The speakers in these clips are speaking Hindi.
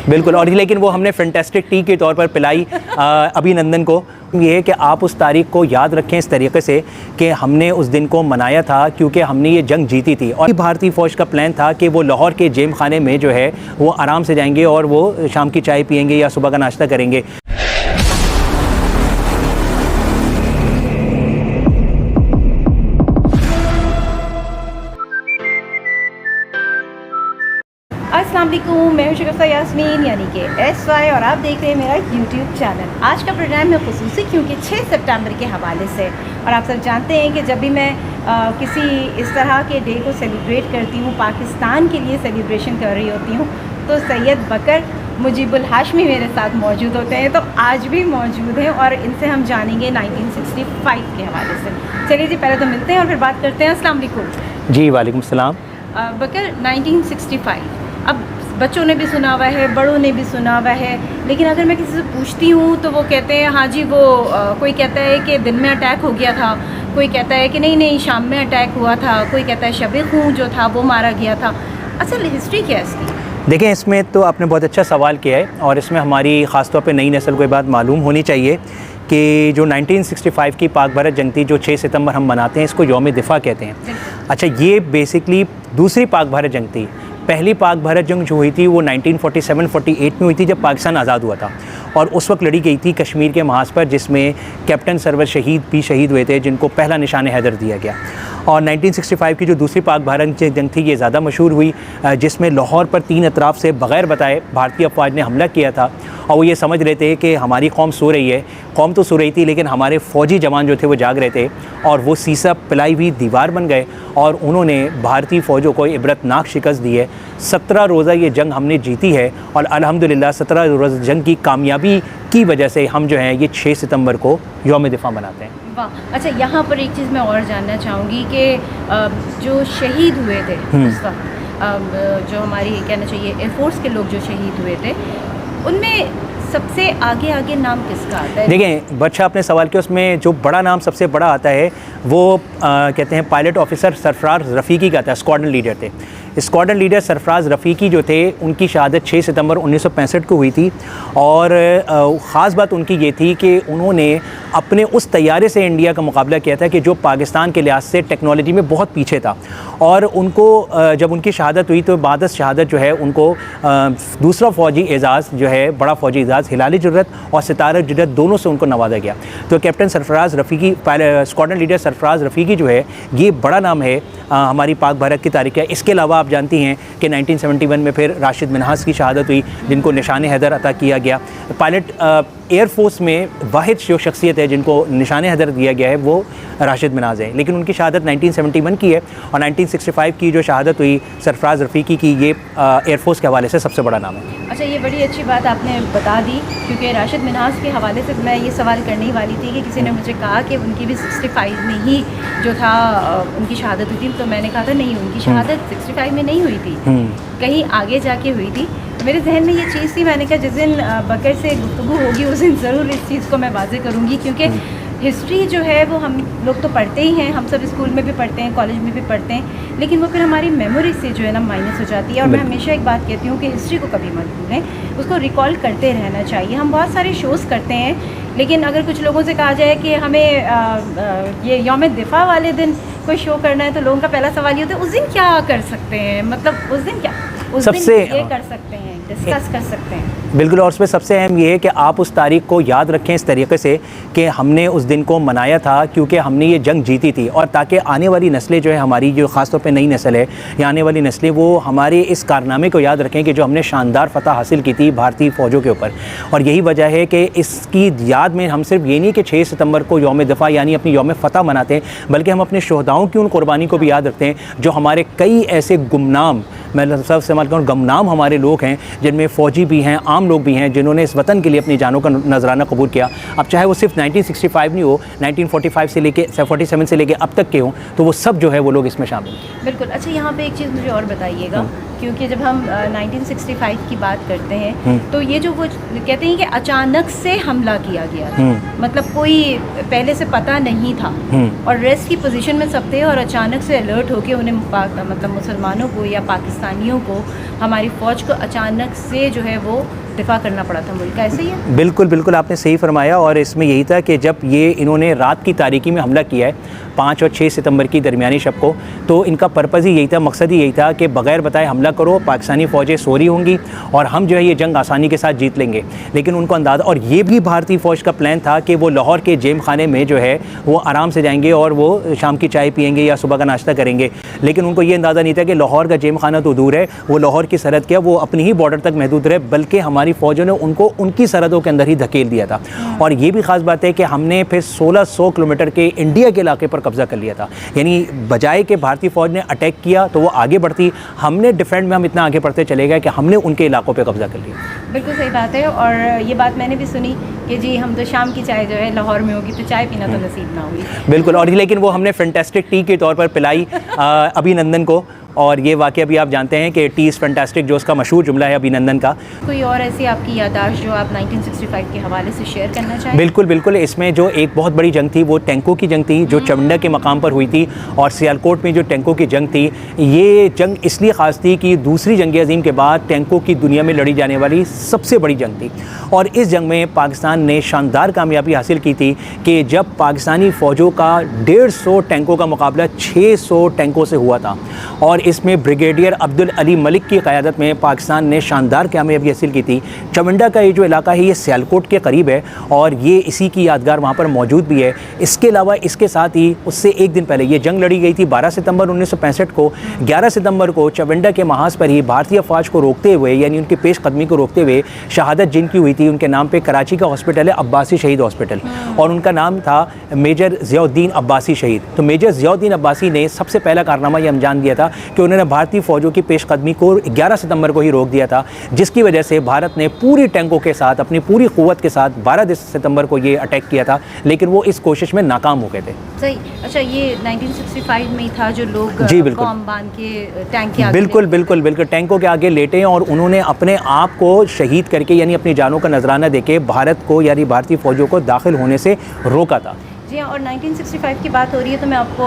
बिल्कुल। और लेकिन वो हमने फैंटास्टिक टी के तौर पर पिलाई अभिनंदन को। ये है कि आप उस तारीख को याद रखें इस तरीके से कि हमने उस दिन को मनाया था क्योंकि हमने ये जंग जीती थी। और भारतीय फ़ौज का प्लान था कि वो लाहौर के जेम खाने में जो है वो आराम से जाएंगे और वो शाम की चाय पियेंगे या सुबह का नाश्ता करेंगे। अस्सलाम वालेकुम, मैं हूं शगुफ्ता यास्मीन यानी कि SY और आप देख रहे हैं मेरा YouTube चैनल। आज का प्रोग्राम है खुसूसी क्योंकि 6 सितंबर के हवाले से। और आप सब जानते हैं कि जब भी मैं किसी इस तरह के डे को सेलिब्रेट करती हूँ, पाकिस्तान के लिए सेलिब्रेशन कर रही होती हूँ, तो सैयद बकर मुजीबुल हाशमी मेरे साथ मौजूद होते हैं। तो आज भी मौजूद हैं और इनसे हम जानेंगे 1965 के हवाले से। चलिए जी, पहले तो मिलते हैं और फिर बात करते हैं। अस्सलाम वालेकुम। जी वालेकुम सलाम। बकर, 1965 अब बच्चों ने भी सुना हुआ है, बड़ों ने भी सुना हुआ है, लेकिन अगर मैं किसी से पूछती हूँ तो वो कहते हैं हाँ जी वो कोई कहता है कि दिन में अटैक हो गया था, कोई कहता है कि नहीं शाम में अटैक हुआ था, कोई कहता है शब-ए-खून जो था वो मारा गया था। असल हिस्ट्री क्या है इसकी? देखें, इसमें तो आपने बहुत अच्छा सवाल किया है और इसमें हमारी ख़ास तौर पे नई नस्ल को ये बात मालूम होनी चाहिए कि जो 1965 की पाक भारत जंग थी, जो 6 सितंबर हम मनाते हैं, इसको यौम दिफ़ा कहते हैं। अच्छा, ये बेसिकली दूसरी पाक भारत जंग थी। पहली पाक भारत जंग जो हुई थी वो 1947-48 में हुई थी जब पाकिस्तान आज़ाद हुआ था और उस वक्त लड़ी गई थी कश्मीर के महाज पर, जिसमें कैप्टन सरवर शहीद भी शहीद हुए थे जिनको पहला निशान हैदर दिया गया। और 1965 की जो दूसरी पाक भारत जंग थी ये ज़्यादा मशहूर हुई, जिसमें लाहौर पर 3 अतराफ़ से बग़ैर बताए भारतीय अफवाज ने हमला किया था और वो ये समझ रहे थे कि हमारी कौम सो रही है। कौम तो सो रही थी लेकिन हमारे फ़ौजी जवान जो थे वो जाग रहे थे और वो सीसा पिलाई हुई दीवार बन गए और उन्होंने भारतीय फ़ौजों को इबरतनाक शिकस्त दी है। 17 रोज़ा ये जंग हमने जीती है और अल्हम्दुलिल्लाह 17 रोज़ा जंग की कामयाबी की वजह से हम जो हैं ये 6 सितंबर को यौम दिफ़ा मनाते हैं। वाह। अच्छा, यहाँ पर एक चीज़ मैं और जानना चाहूँगी कि जो शहीद हुए थे उस वक्त, जो हमारी कहना चाहिए एयरफोर्स के लोग जो शहीद हुए थे, उनमें सबसे आगे नाम किसका आता है? देखें, बच्चा आपने सवाल किया, उसमें जो बड़ा नाम सबसे बड़ा आता है वो कहते हैं पायलट ऑफिसर सरफराज रफ़ीकी का था। स्क्वाड्रन लीडर थे। स्क्वाड्रन लीडर सरफराज रफ़ीकी जो थे उनकी शहादत 6 सितंबर 1965 को हुई थी और ख़ास बात उनकी ये थी कि उन्होंने अपने उस तैयारे से इंडिया का मुकाबला किया था कि जो पाकिस्तान के लिहाज से टेक्नोलॉजी में बहुत पीछे था। और उनको जब उनकी शहादत हुई तो बाद शहादत जो है उनको दूसरा फ़ौजी एज़ाज़ जो है, बड़ा फ़ौजी एज़ाज़ हिलाल जुर्रत और सितारा जुर्रत दोनों से उनको नवाजा गया। तो captain Sarfaraz Rafiqui, squadron leader Sarfaraz Rafiqui जो है ये बड़ा नाम है हमारी पाक भारत की तारीख़ है। इसके अलावा आप जानती हैं कि 1971 में फिर राशिद मिन्हास की शहादत हुई जिनको निशान हैदर अता किया गया। पायलट एयरफोर्स में वाहिद जो शख्सियत है जिनको निशान हैदर दिया गया है वो राशिद मिन्हास है, लेकिन उनकी शहादत 1971 की है और 1965 की जो शहादत हुई सरफराज रफ़ीकी की ये एयरफोर्स के हवाले से सबसे बड़ा नाम है। अच्छा, ये बड़ी अच्छी बात आपने बता दी क्योंकि राशिद मिन्हास के हवाले से मैं ये सवाल करने ही वाली थी कि किसी ने मुझे कहा कि उनकी भी 65 में ही जो था उनकी शहादत हुई थी, तो मैंने कहा था नहीं, उनकी शहादत 65 में नहीं हुई थी, कहीं आगे जाके हुई थी। मेरे जहन में ये चीज़ थी, मैंने कहा जिस दिन बकर से गुफ्तगू होगी उस दिन ज़रूर इस चीज़ को मैं वाज़े करूँगी क्योंकि हिस्ट्री जो है वो हम लोग तो पढ़ते ही हैं, हम सब स्कूल में भी पढ़ते हैं, कॉलेज में भी पढ़ते हैं, लेकिन वो फिर हमारी मेमोरी से जो है ना माइनस हो जाती है। और मैं हमेशा एक बात कहती हूँ कि हिस्ट्री को कभी मत भूलें, उसको रिकॉल करते रहना चाहिए। हम बहुत सारे शोज़ करते हैं, लेकिन अगर कुछ लोगों से कहा जाए कि हमें ये यौम दिफ़ा वाले दिन कोई शो करना है तो लोगों का पहला सवाल ये होता है उस दिन क्या कर सकते हैं, मतलब उस दिन क्या, उस सबसे दिन ये कर सकते हैं, डिस्कस कर सकते हैं। बिल्कुल। और उसमें सबसे अहम ये है कि आप उस तारीख़ को याद रखें इस तरीके से कि हमने उस दिन को मनाया था क्योंकि हमने ये जंग जीती थी और ताकि आने वाली नस्लें जो है हमारी, जो ख़ास तौर पे नई नस्ल है या आने वाली नस्लें, वो हमारे इस कारनामे को याद रखें कि जो हमने शानदार फ़तह हासिल की थी भारतीय फ़ौजों के ऊपर। और यही वजह है कि इसकी याद में हम सिर्फ ये नहीं कि 6 सितंबर को यौम दिफ़ा यानी अपनी यौम फ़तह मनाते हैं, बल्कि हम अपने शहदाओं की उन कुर्बानी को भी याद रखते हैं जो हमारे कई ऐसे गुमनाम, मैं लफ्ज़ इस्तेमाल करूँ, गमनाम हमारे लोग हैं जिनमें फ़ौजी भी हैं, आम लोग भी हैं जिन्होंने इस वतन के लिए अपनी जानों का नजराना कबूल किया। अब चाहे वो सिर्फ 1965 नहीं हो, 1945 से लेके 47 से लेके अब तक के हों, तो वो सब जो है वो लोग इसमें शामिल हैं। बिल्कुल। अच्छा, यहाँ पे एक चीज़ मुझे और बताइएगा क्योंकि जब हम 1965 की बात करते हैं तो ये जो वो कहते हैं कि अचानक से हमला किया गया था, मतलब कोई पहले से पता नहीं था और रेस्ट की पोजीशन में सब थे और अचानक से अलर्ट होके उन्हें मतलब मुसलमानों को या पाकिस्तानियों को, हमारी फ़ौज को अचानक भयानक से जो है वो दिफा करना पड़ा था मुल्क का, ऐसे ही है? बिल्कुल बिल्कुल, आपने सही फरमाया। और इसमें यही था कि जब ये इन्होंने रात की तारीकी में हमला किया है 5 और 6 सितंबर की दरमियानी शब को, तो इनका पर्पज़ ही यही था, मकसद ही यही था कि बग़ैर बताए हमला करो, पाकिस्तानी फ़ौजें सो रही होंगी और हम जो है ये जंग आसानी के साथ जीत लेंगे। लेकिन उनको अंदाज़ा, और ये भी भारतीय फ़ौज का प्लान था कि वो लाहौर के जेम खाने में जो है वो आराम से जाएंगे और वो शाम की चाय पियेंगे या सुबह का नाश्ता करेंगे। लेकिन उनको ये अंदाज़ा नहीं था कि लाहौर का जेम खाना तो दूर है, वो लाहौर की सरहद क्या वो अपनी ही बॉर्डर तक महदूद रहे, बल्कि हमारी फ़ौजों ने उनको उनकी सरहदों के अंदर ही धकेल दिया था। और ये भी ख़ास बात है कि हमने फिर 1600 किलोमीटर के इंडिया के इलाके पर कब्ज़ा कर लिया था। यानी बजाय कि भारतीय फ़ौज ने अटैक किया तो वो आगे बढ़ती, हमने डिफेंड में हम इतना आगे बढ़ते चले गए कि हमने उनके इलाकों पे कब्ज़ा कर लिया। बिल्कुल सही बात है। और ये बात मैंने भी सुनी कि जी हम तो शाम की चाय जो है लाहौर में होगी तो चाय पीना तो नसीब ना होगी। बिल्कुल, और लेकिन वो हमने फैंटास्टिक टी के तौर पर पिलाई अभिनंदन को। और ये वाक़या भी आप जानते हैं कि टी इज़ फैंटास्टिक जो उसका मशहूर जुमला है अभिनंदन का। कोई और ऐसी आपकी याददाश्त जो आप 1965 के हवाले से शेयर करना चाहें? बिल्कुल बिल्कुल, इसमें जो एक बहुत बड़ी जंग थी वो टैंकों की जंग थी, जो चवंडा के मकाम पर हुई थी। और सियालकोट में जो टैंकों की जंग थी, ये जंग इसलिए ख़ास थी कि दूसरी जंग अज़ीम के बाद टैंकों की दुनिया में लड़ी जाने वाली सबसे बड़ी जंग थी। और इस जंग में पाकिस्तान ने शानदार कामयाबी हासिल की थी कि जब पाकिस्तानी फ़ौजों का 150 टैंकों का मुकाबला 600 टैंकों से हुआ था, और इसमें ब्रिगेडियर अब्दुल अली मलिक की क़यादत में पाकिस्तान ने शानदार कामयाबी हासिल की थी। चवंडा का ये जो इलाका है ये सियालकोट के करीब है और ये इसी की यादगार वहाँ पर मौजूद भी है। इसके अलावा इसके साथ ही उससे एक दिन पहले ये जंग लड़ी गई थी 12 सितंबर 1965 को। 11 सितंबर को चवंडा के महाज पर ही भारतीय फ़ौज को रोकते हुए, यानी उनकी पेशकदमी को रोकते हुए शहादत जिनकी हुई थी, उनके नाम पर कराची का हॉस्पिटल है अब्बासी शहीद हॉस्पिटल, और उनका नाम था मेजर ज़ियाउद्दीन अब्बासी शहीद। तो मेजर ज़ियाउद्दीन अब्बासी ने सबसे पहला कारनामा ये अंजाम दिया था कि उन्होंने भारतीय फ़ौजों की पेशकदमी को 11 सितंबर को ही रोक दिया था, जिसकी वजह से भारत ने पूरी टैंकों के साथ अपनी पूरी क़ुव्वत के साथ 12 सितंबर को ये अटैक किया था, लेकिन वो इस कोशिश में नाकाम हो गए थे। सही। अच्छा, ये 1965 में ही था जो लोग जी बिल्कुल कॉम बांध के टैंक के आगे बिल्कुल बिल्कुल बिल्कुल टैंकों के आगे लेटे और उन्होंने अपने आप को शहीद करके, यानी अपनी जानों का नजराना देके भारत को, यानी भारतीय फ़ौजों को दाखिल होने से रोका था। जी हाँ। और 1965 की बात हो रही है तो मैं आपको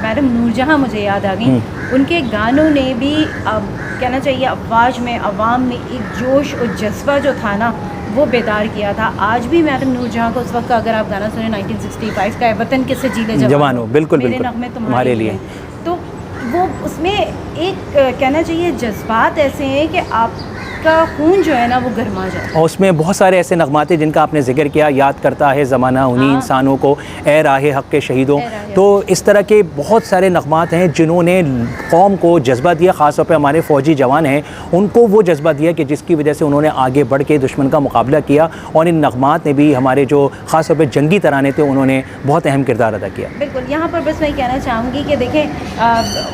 मैडम नूरजहां मुझे याद आ गई। उनके गानों ने भी कहना चाहिए अफवाज में, अवाम में एक जोश और जज्बा जो था ना वो बेदार किया था। आज भी मैडम नूरजहां को उस वक्त का अगर आप गाना सुने 1965 का, वतन किससे जीले जवानो, बिल्कुल मेरे बिल्कुल नग़मे तुम्हारे लिए, तो वो उसमें एक कहना चाहिए जज्बात ऐसे हैं कि आपका खून जो है ना वो गर्मा जाए। और उसमें बहुत सारे ऐसे नगमाते जिनका आपने जिक्र किया, याद करता है ज़माना उन्हीं इंसानों को, ए राहे हक़ के शहीदों। तो इस तरह के बहुत सारे नगमात हैं जिन्होंने कौम को जज्बा दिया, ख़ास तौर पे हमारे फ़ौजी जवान हैं उनको वो जज्बा दिया कि जिसकी वजह से उन्होंने आगे बढ़ के दुश्मन का मुकाबला किया। और इन नगमात ने भी हमारे जो ख़ास तौर पे जंगी तराने थे उन्होंने बहुत अहम किरदार अदा किया। बिल्कुल। यहाँ पर बस मैं कहना चाहूँगी कि देखें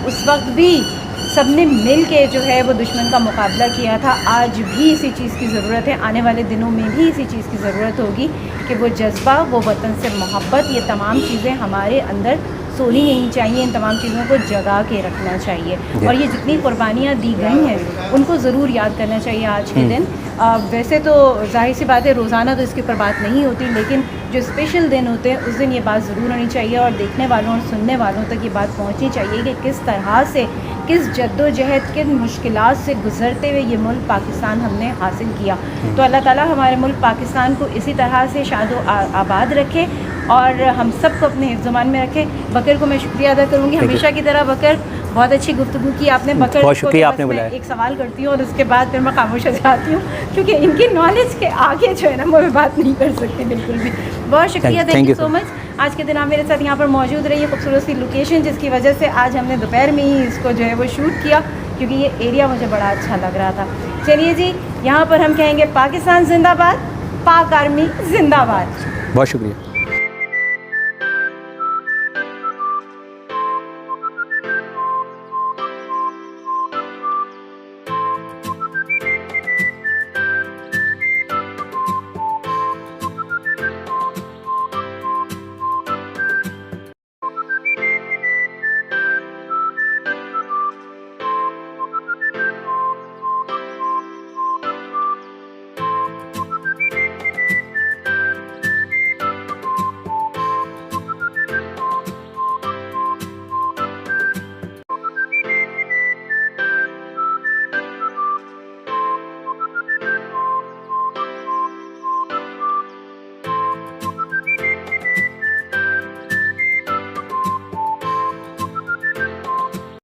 उस वक्त भी सबने मिल के जो है वो दुश्मन का मुकाबला किया था। आज भी इसी चीज़ की ज़रूरत है, आने वाले दिनों में भी इसी चीज़ की ज़रूरत होगी कि वो जज्बा, वो वतन से मोहब्बत, ये तमाम चीज़ें हमारे अंदर सोनी नहीं चाहिए, इन तमाम चीज़ों को जगा के रखना चाहिए। और ये जितनी कुर्बानियाँ दी गई हैं उनको ज़रूर याद करना चाहिए आज के दिन। वैसे तो जाहिर सी बात है रोज़ाना तो इसके ऊपर बात नहीं होती, लेकिन जो स्पेशल दिन होते हैं उस दिन ये बात ज़रूर होनी चाहिए और देखने वालों और सुनने वालों तक ये बात पहुंचनी चाहिए कि किस तरह से, किस जद्दोजहद, किन मुश्किलात से गुज़रते हुए ये मुल्क पाकिस्तान हमने हासिल किया। तो अल्लाह ताला हमारे मुल्क पाकिस्तान को इसी तरह से शादो आबाद रखे और हम सबको अपने हिफ्ज़-ओ-मान में रखे। बकर को मैं शुक्रिया अदा करूँगी हमेशा की तरह। बकर, बहुत अच्छी गुफ्तगू की आपने। बकर बहुत शुक्रिया आपने बुलाया। एक सवाल करती हूँ और उसके बाद फिर मैं खामोश हो जाती हूँ क्योंकि इनकी नॉलेज के आगे जो है ना मैं बात नहीं कर सकती बिल्कुल भी। बहुत शुक्रिया, थैंक यू सो मच। आज के दिन आप मेरे साथ यहाँ पर मौजूद रही, खूबसूरत सी लोकेशन जिसकी वजह से आज हमने दोपहर में ही इसको जो है वो शूट किया क्योंकि ये एरिया मुझे बड़ा अच्छा लग रहा था। चलिए जी, यहाँ पर हम कहेंगे पाकिस्तान जिंदाबाद, पाक आर्मी जिंदाबाद। बहुत शुक्रिया।